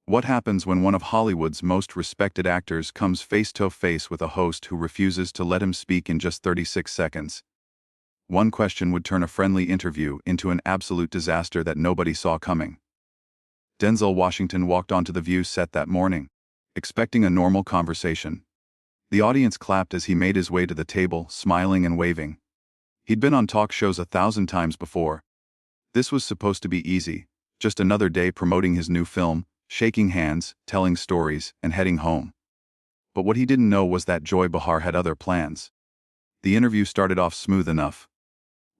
What happens when one of Hollywood's most respected actors comes face-to-face with a host who refuses to let him speak in just 36 seconds? One question would turn a friendly interview into an absolute disaster that nobody saw coming. Denzel Washington walked onto the View set that morning, expecting a normal conversation. The audience clapped as he made his way to the table, smiling and waving. He'd been on talk shows 1,000 times before. This was supposed to be easy, just another day promoting his new film, shaking hands, telling stories, and heading home. But what he didn't know was that Joy Behar had other plans. The interview started off smooth enough.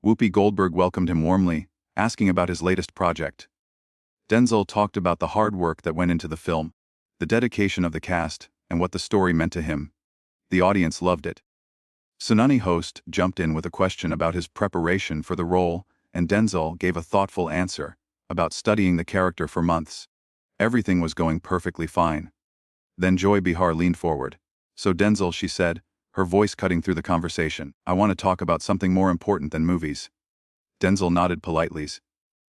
Whoopi Goldberg welcomed him warmly, asking about his latest project. Denzel talked about the hard work that went into the film, the dedication of the cast, and what the story meant to him. The audience loved it. Sunani host jumped in with a question about his preparation for the role, and Denzel gave a thoughtful answer about studying the character for months. Everything was going perfectly fine. Then Joy Behar leaned forward. "So Denzel," she said, her voice cutting through the conversation, "I want to talk about something more important than movies." Denzel nodded politely.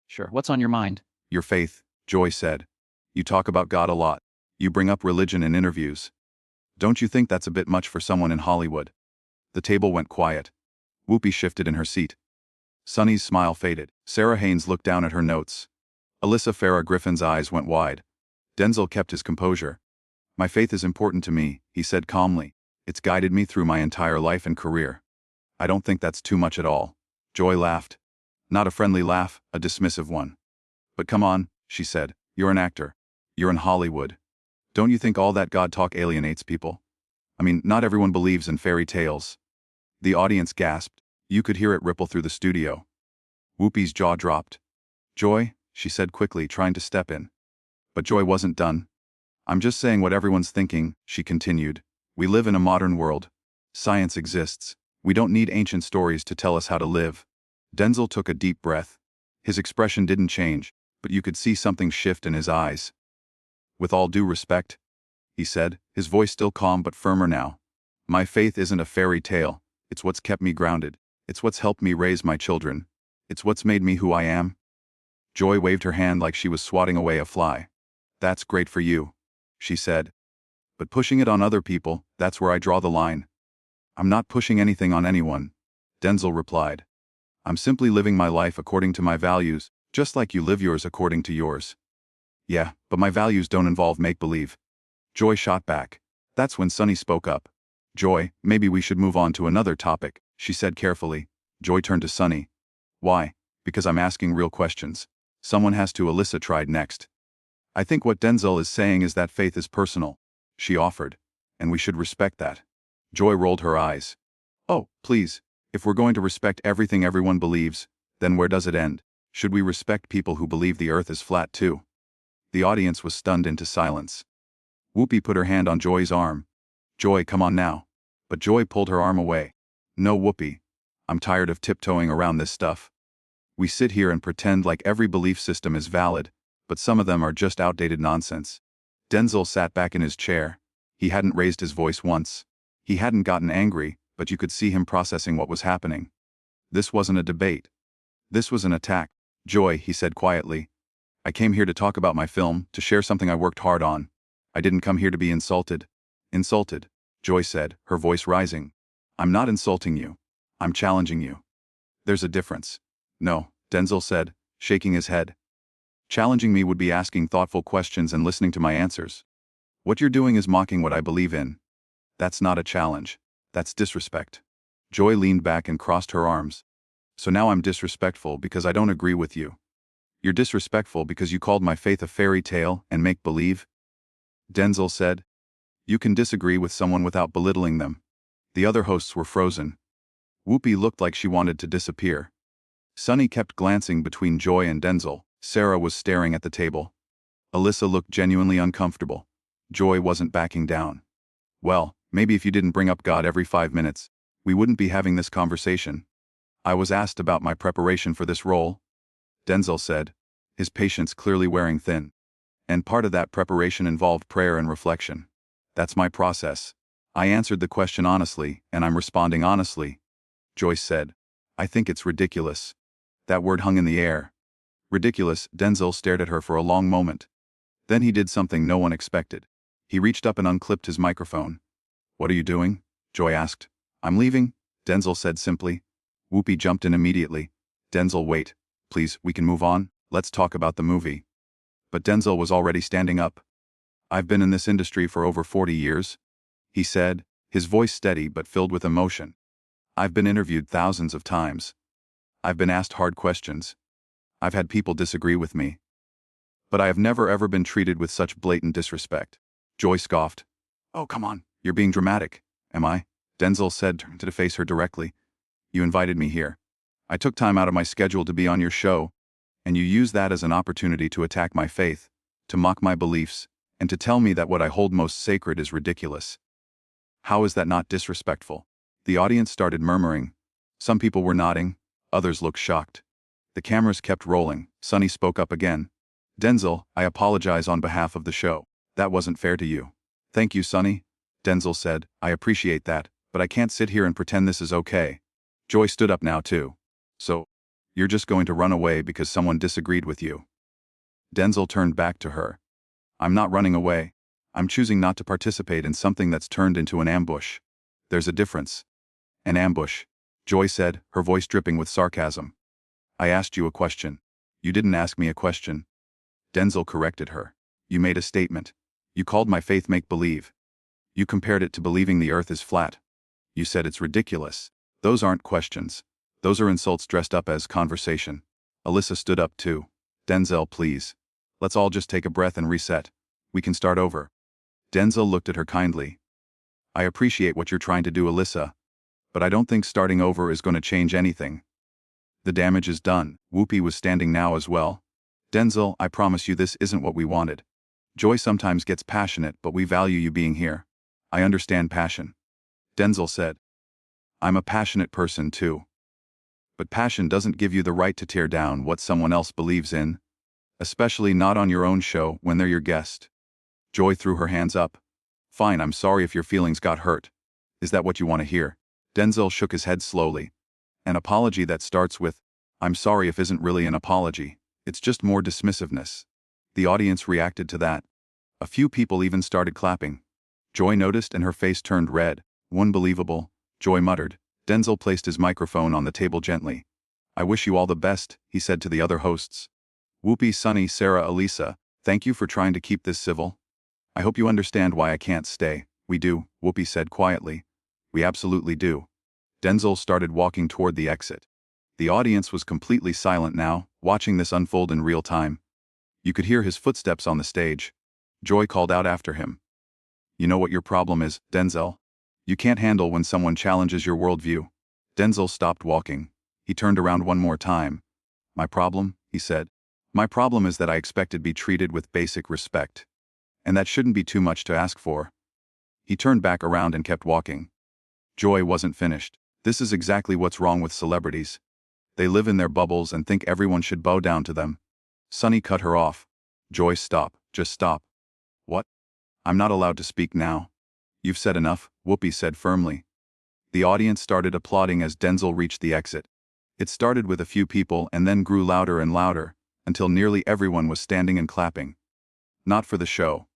Sure, what's on your mind? "Your faith," Joy said. "You talk about God a lot. You bring up religion in interviews. Don't you think that's a bit much for someone in Hollywood?" The table went quiet. Whoopi shifted in her seat. Sonny's smile faded. Sarah Haynes looked down at her notes. Alyssa Farah Griffin's eyes went wide. Denzel kept his composure. "My faith is important to me," he said calmly. "It's guided me through my entire life and career. I don't think that's too much at all." Joy laughed. Not a friendly laugh, a dismissive one. "But come on," she said. "You're an actor. You're in Hollywood. Don't you think all that God talk alienates people? I mean, not everyone believes in fairy tales." The audience gasped. You could hear it ripple through the studio. Whoopi's jaw dropped. "Joy," she said quickly, trying to step in. But Joy wasn't done. "I'm just saying what everyone's thinking," she continued. "We live in a modern world. Science exists. We don't need ancient stories to tell us how to live." Denzel took a deep breath. His expression didn't change, but you could see something shift in his eyes. "With all due respect," he said, his voice still calm but firmer now, "my faith isn't a fairy tale. It's what's kept me grounded. It's what's helped me raise my children. It's what's made me who I am." Joy waved her hand like she was swatting away a fly. "That's great for you," she said. "But pushing it on other people, that's where I draw the line." "I'm not pushing anything on anyone," Denzel replied. "I'm simply living my life according to my values, just like you live yours according to yours." "Yeah, but my values don't involve make-believe," Joy shot back. That's when Sonny spoke up. "Joy, maybe we should move on to another topic," she said carefully. Joy turned to Sonny. "Why?" "Because I'm asking real questions. Someone has to." Alyssa tried next. "I think what Denzel is saying is that faith is personal," she offered, "and we should respect that." Joy rolled her eyes. "Oh, please, if we're going to respect everything everyone believes, then where does it end? Should we respect people who believe the earth is flat too?" The audience was stunned into silence. Whoopi put her hand on Joy's arm. "Joy, come on now." But Joy pulled her arm away. "No, Whoopi. I'm tired of tiptoeing around this stuff. We sit here and pretend like every belief system is valid, but some of them are just outdated nonsense." Denzel sat back in his chair. He hadn't raised his voice once. He hadn't gotten angry, but you could see him processing what was happening. This wasn't a debate. This was an attack. "Joy," he said quietly, "I came here to talk about my film, to share something I worked hard on. I didn't come here to be insulted." "Insulted," Joy said, her voice rising. "I'm not insulting you. I'm challenging you. There's a difference." "No," Denzel said, shaking his head. "Challenging me would be asking thoughtful questions and listening to my answers. What you're doing is mocking what I believe in. That's not a challenge. That's disrespect." Joy leaned back and crossed her arms. "So now I'm disrespectful because I don't agree with you. You're disrespectful because you called my faith a fairy tale and make-believe?" Denzel said. "You can disagree with someone without belittling them." The other hosts were frozen. Whoopi looked like she wanted to disappear. Sonny kept glancing between Joy and Denzel. Sarah was staring at the table. Alyssa looked genuinely uncomfortable. Joy wasn't backing down. "Well, maybe if you didn't bring up God every 5 minutes, we wouldn't be having this conversation. I was asked about my preparation for this role," Denzel said, his patience clearly wearing thin. "And part of that preparation involved prayer and reflection. That's my process. I answered the question honestly, and I'm responding honestly." Joyce said, "I think it's ridiculous." That word hung in the air. "Ridiculous." Denzel stared at her for a long moment. Then he did something no one expected. He reached up and unclipped his microphone. "What are you doing?" Joy asked. "I'm leaving," Denzel said simply. Whoopi jumped in immediately. "Denzel, wait. Please, we can move on. Let's talk about the movie." But Denzel was already standing up. "I've been in this industry for over 40 years," he said, his voice steady but filled with emotion. "I've been interviewed thousands of times. I've been asked hard questions. I've had people disagree with me. But I have never ever been treated with such blatant disrespect." Joy scoffed. "Oh, come on, you're being dramatic." "Am I?" Denzel said, turning to face her directly. "You invited me here. I took time out of my schedule to be on your show, and you use that as an opportunity to attack my faith, to mock my beliefs, and to tell me that what I hold most sacred is ridiculous. How is that not disrespectful?" The audience started murmuring. Some people were nodding, others looked shocked. The cameras kept rolling. Sonny spoke up again. "Denzel, I apologize on behalf of the show. That wasn't fair to you." "Thank you, Sonny," Denzel said. "I appreciate that, but I can't sit here and pretend this is okay." Joy stood up now too. "So, you're just going to run away because someone disagreed with you?" Denzel turned back to her. "I'm not running away. I'm choosing not to participate in something that's turned into an ambush. There's a difference." "An ambush," Joy said, her voice dripping with sarcasm. "I asked you a question. You didn't ask me a question." Denzel corrected her. "You made a statement. You called my faith make-believe. You compared it to believing the earth is flat. You said it's ridiculous. Those aren't questions. Those are insults dressed up as conversation." Alyssa stood up too. "Denzel, please. Let's all just take a breath and reset. We can start over." Denzel looked at her kindly. "I appreciate what you're trying to do, Alyssa, but I don't think starting over is going to change anything. The damage is done." Whoopi was standing now as well. "Denzel, I promise you this isn't what we wanted. Joy sometimes gets passionate, but we value you being here. I understand passion." Denzel said. "I'm a passionate person too. But passion doesn't give you the right to tear down what someone else believes in, especially not on your own show when they're your guest." Joy threw her hands up. "Fine, I'm sorry if your feelings got hurt. Is that what you want to hear?" Denzel shook his head slowly. "An apology that starts with, 'I'm sorry if' isn't really an apology. It's just more dismissiveness." The audience reacted to that. A few people even started clapping. Joy noticed and her face turned red. "Unbelievable," Joy muttered. Denzel placed his microphone on the table gently. "I wish you all the best," he said to the other hosts. "Whoopi, Sonny, Sarah, Elisa, thank you for trying to keep this civil. I hope you understand why I can't stay." "We do," Whoopi said quietly. "We absolutely do." Denzel started walking toward the exit. The audience was completely silent now, watching this unfold in real time. You could hear his footsteps on the stage. Joy called out after him. "You know what your problem is, Denzel? You can't handle when someone challenges your worldview." Denzel stopped walking. He turned around one more time. "My problem?" he said. "My problem is that I expect to be treated with basic respect. And that shouldn't be too much to ask for." He turned back around and kept walking. Joy wasn't finished. "This is exactly what's wrong with celebrities. They live in their bubbles and think everyone should bow down to them." Sonny cut her off. "Joy, stop. Just stop." "What? I'm not allowed to speak now." "You've said enough," Whoopi said firmly. The audience started applauding as Denzel reached the exit. It started with a few people and then grew louder and louder, until nearly everyone was standing and clapping. Not for the show.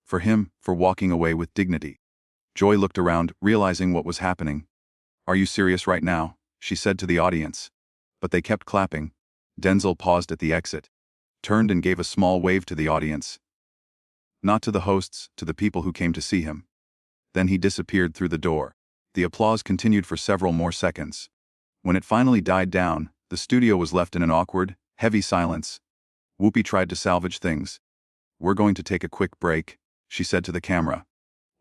For him, for walking away with dignity. Joy looked around, realizing what was happening. "Are you serious right now?" she said to the audience. But they kept clapping. Denzel paused at the exit, turned and gave a small wave to the audience. Not to the hosts, to the people who came to see him. Then he disappeared through the door. The applause continued for several more seconds. When it finally died down, the studio was left in an awkward, heavy silence. Whoopi tried to salvage things. "We're going to take a quick break," she said to the camera.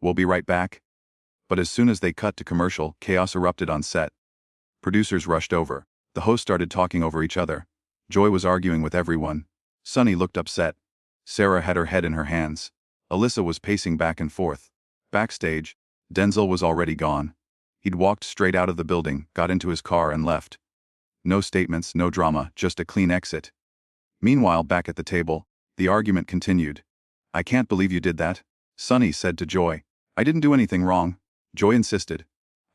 "We'll be right back." But as soon as they cut to commercial, chaos erupted on set. Producers rushed over. The hosts started talking over each other. Joy was arguing with everyone. Sonny looked upset. Sarah had her head in her hands. Alyssa was pacing back and forth. Backstage, Denzel was already gone. He'd walked straight out of the building, got into his car and left. No statements, no drama, just a clean exit. Meanwhile, back at the table, the argument continued. "I can't believe you did that," Sonny said to Joy. "I didn't do anything wrong," Joy insisted.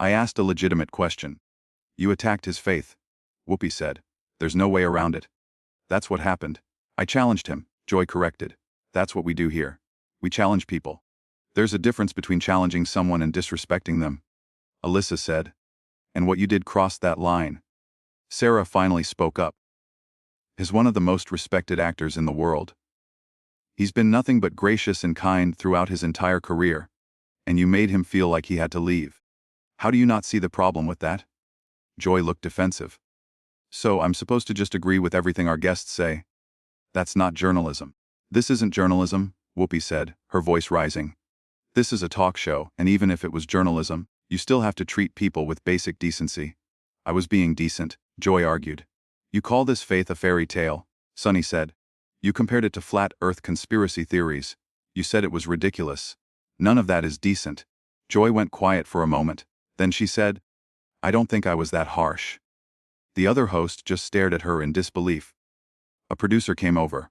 "I asked a legitimate question." "You attacked his faith," Whoopi said. "There's no way around it." "That's what happened." "I challenged him," Joy corrected. That's what we do here. We challenge people. There's a difference between challenging someone and disrespecting them, Alyssa said. And what you did crossed that line. Sarah finally spoke up. He's one of the most respected actors in the world. He's been nothing but gracious and kind throughout his entire career, and you made him feel like he had to leave. How do you not see the problem with that? Joy looked defensive. So I'm supposed to just agree with everything our guests say? That's not journalism. This isn't journalism, Whoopi said, her voice rising. This is a talk show, and even if it was journalism, you still have to treat people with basic decency. I was being decent, Joy argued. You call this faith a fairy tale, Sunny said. You compared it to flat earth conspiracy theories. You said it was ridiculous. None of that is decent. Joy went quiet for a moment. Then she said, I don't think I was that harsh. The other host just stared at her in disbelief. A producer came over.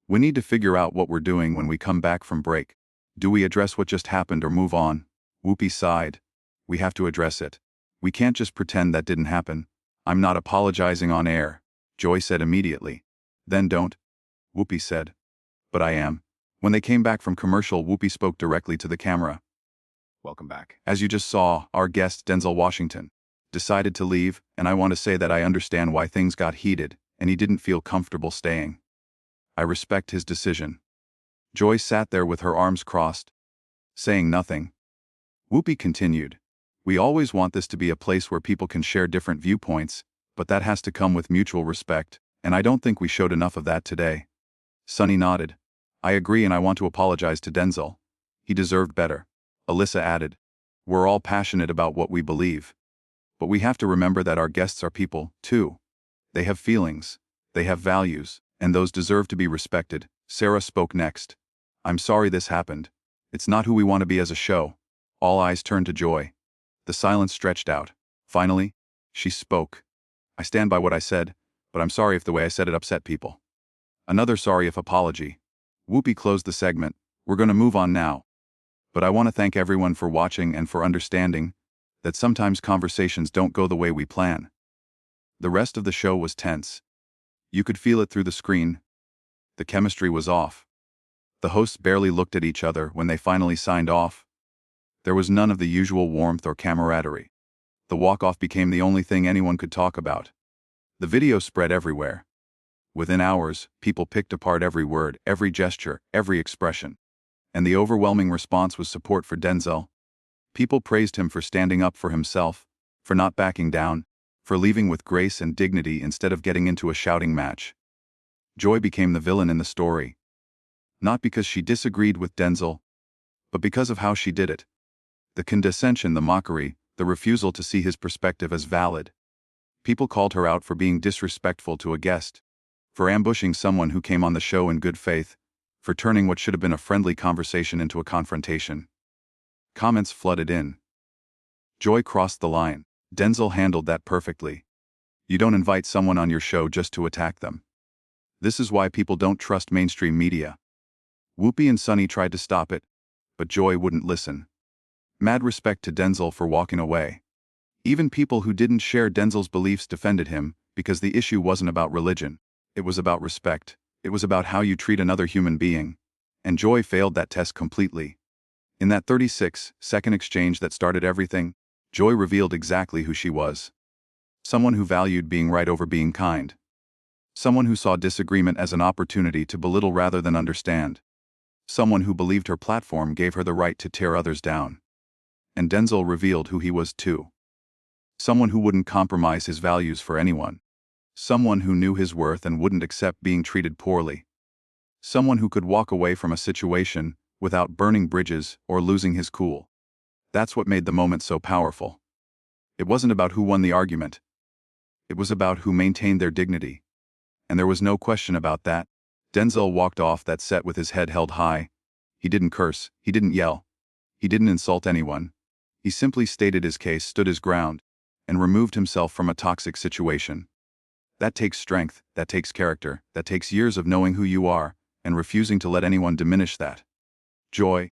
We need to figure out what we're doing when we come back from break. Do we address what just happened or move on? Whoopi sighed. We have to address it. We can't just pretend that didn't happen. I'm not apologizing on air, Joy said immediately. Then don't, Whoopi said. But I am. When they came back from commercial, Whoopi spoke directly to the camera. Welcome back. As you just saw, our guest, Denzel Washington, decided to leave, and I want to say that I understand why things got heated, and he didn't feel comfortable staying. I respect his decision. Joy sat there with her arms crossed, saying nothing. Whoopi continued. We always want this to be a place where people can share different viewpoints, but that has to come with mutual respect, and I don't think we showed enough of that today. Sunny nodded. I agree, and I want to apologize to Denzel. He deserved better. Alyssa added. We're all passionate about what we believe. But we have to remember that our guests are people, too. They have feelings. They have values, and those deserve to be respected. Sarah spoke next. I'm sorry this happened. It's not who we want to be as a show. All eyes turned to Joy. The silence stretched out. Finally, she spoke. I stand by what I said, but I'm sorry if the way I said it upset people. Another sorry if apology. Whoopi closed the segment. We're going to move on now. But I want to thank everyone for watching and for understanding that sometimes conversations don't go the way we plan. The rest of the show was tense. You could feel it through the screen. The chemistry was off. The hosts barely looked at each other when they finally signed off. There was none of the usual warmth or camaraderie. The walk-off became the only thing anyone could talk about. The video spread everywhere. Within hours, people picked apart every word, every gesture, every expression. And the overwhelming response was support for Denzel. People praised him for standing up for himself, for not backing down, for leaving with grace and dignity instead of getting into a shouting match. Joy became the villain in the story. Not because she disagreed with Denzel, but because of how she did it. The condescension, the mockery, the refusal to see his perspective as valid. People called her out for being disrespectful to a guest, for ambushing someone who came on the show in good faith, for turning what should have been a friendly conversation into a confrontation. Comments flooded in. Joy crossed the line. Denzel handled that perfectly. You don't invite someone on your show just to attack them. This is why people don't trust mainstream media. Whoopi and Sunny tried to stop it, but Joy wouldn't listen. Mad respect to Denzel for walking away. Even people who didn't share Denzel's beliefs defended him because the issue wasn't about religion. It was about respect. It was about how you treat another human being. And Joy failed that test completely. In that 36-second exchange that started everything, Joy revealed exactly who she was. Someone who valued being right over being kind. Someone who saw disagreement as an opportunity to belittle rather than understand. Someone who believed her platform gave her the right to tear others down. And Denzel revealed who he was too. Someone who wouldn't compromise his values for anyone. Someone who knew his worth and wouldn't accept being treated poorly. Someone who could walk away from a situation without burning bridges or losing his cool. That's what made the moment so powerful. It wasn't about who won the argument. It was about who maintained their dignity. And there was no question about that. Denzel walked off that set with his head held high. He didn't curse, he didn't yell. He didn't insult anyone. He simply stated his case, stood his ground, and removed himself from a toxic situation. That takes strength, that takes character, that takes years of knowing who you are, and refusing to let anyone diminish that. Joy,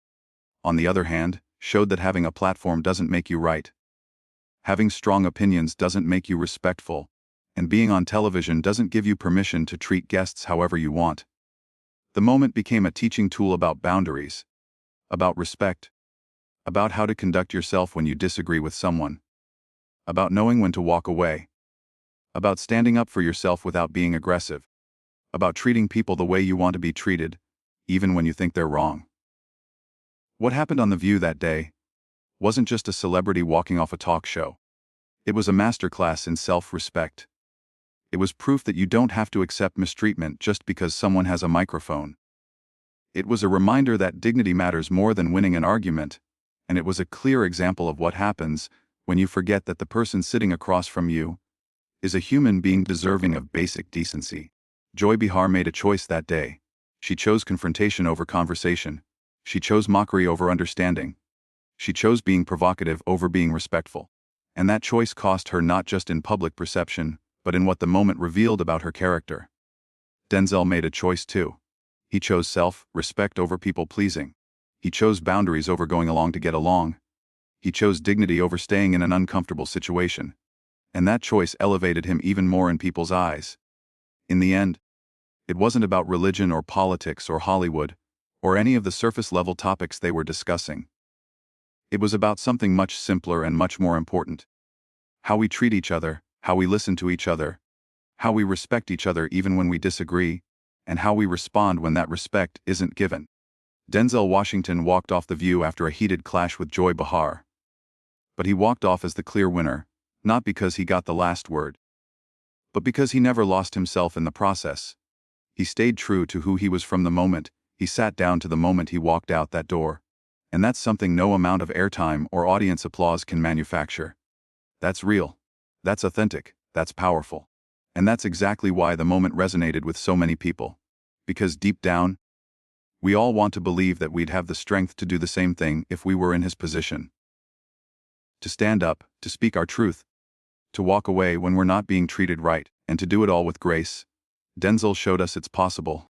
on the other hand, showed that having a platform doesn't make you right. Having strong opinions doesn't make you respectful, and being on television doesn't give you permission to treat guests however you want. The moment became a teaching tool about boundaries, about respect, about how to conduct yourself when you disagree with someone, about knowing when to walk away, about standing up for yourself without being aggressive, about treating people the way you want to be treated, even when you think they're wrong. What happened on The View that day wasn't just a celebrity walking off a talk show. It was a masterclass in self-respect. It was proof that you don't have to accept mistreatment just because someone has a microphone. It was a reminder that dignity matters more than winning an argument, and it was a clear example of what happens when you forget that the person sitting across from you is a human being deserving of basic decency. Joy Behar made a choice that day. She chose confrontation over conversation. She chose mockery over understanding. She chose being provocative over being respectful. And that choice cost her not just in public perception, but in what the moment revealed about her character. Denzel made a choice too. He chose self-respect over people-pleasing. He chose boundaries over going along to get along. He chose dignity over staying in an uncomfortable situation. And that choice elevated him even more in people's eyes. In the end, it wasn't about religion or politics or Hollywood, or any of the surface-level topics they were discussing. It was about something much simpler and much more important. How we treat each other, how we listen to each other, how we respect each other even when we disagree, and how we respond when that respect isn't given. Denzel Washington walked off The View after a heated clash with Joy Behar. But he walked off as the clear winner, not because he got the last word, but because he never lost himself in the process. He stayed true to who he was from the moment he sat down to the moment he walked out that door. And that's something no amount of airtime or audience applause can manufacture. That's real. That's authentic. That's powerful. And that's exactly why the moment resonated with so many people. Because deep down, we all want to believe that we'd have the strength to do the same thing if we were in his position. To stand up, to speak our truth, to walk away when we're not being treated right, and to do it all with grace. Denzel showed us it's possible.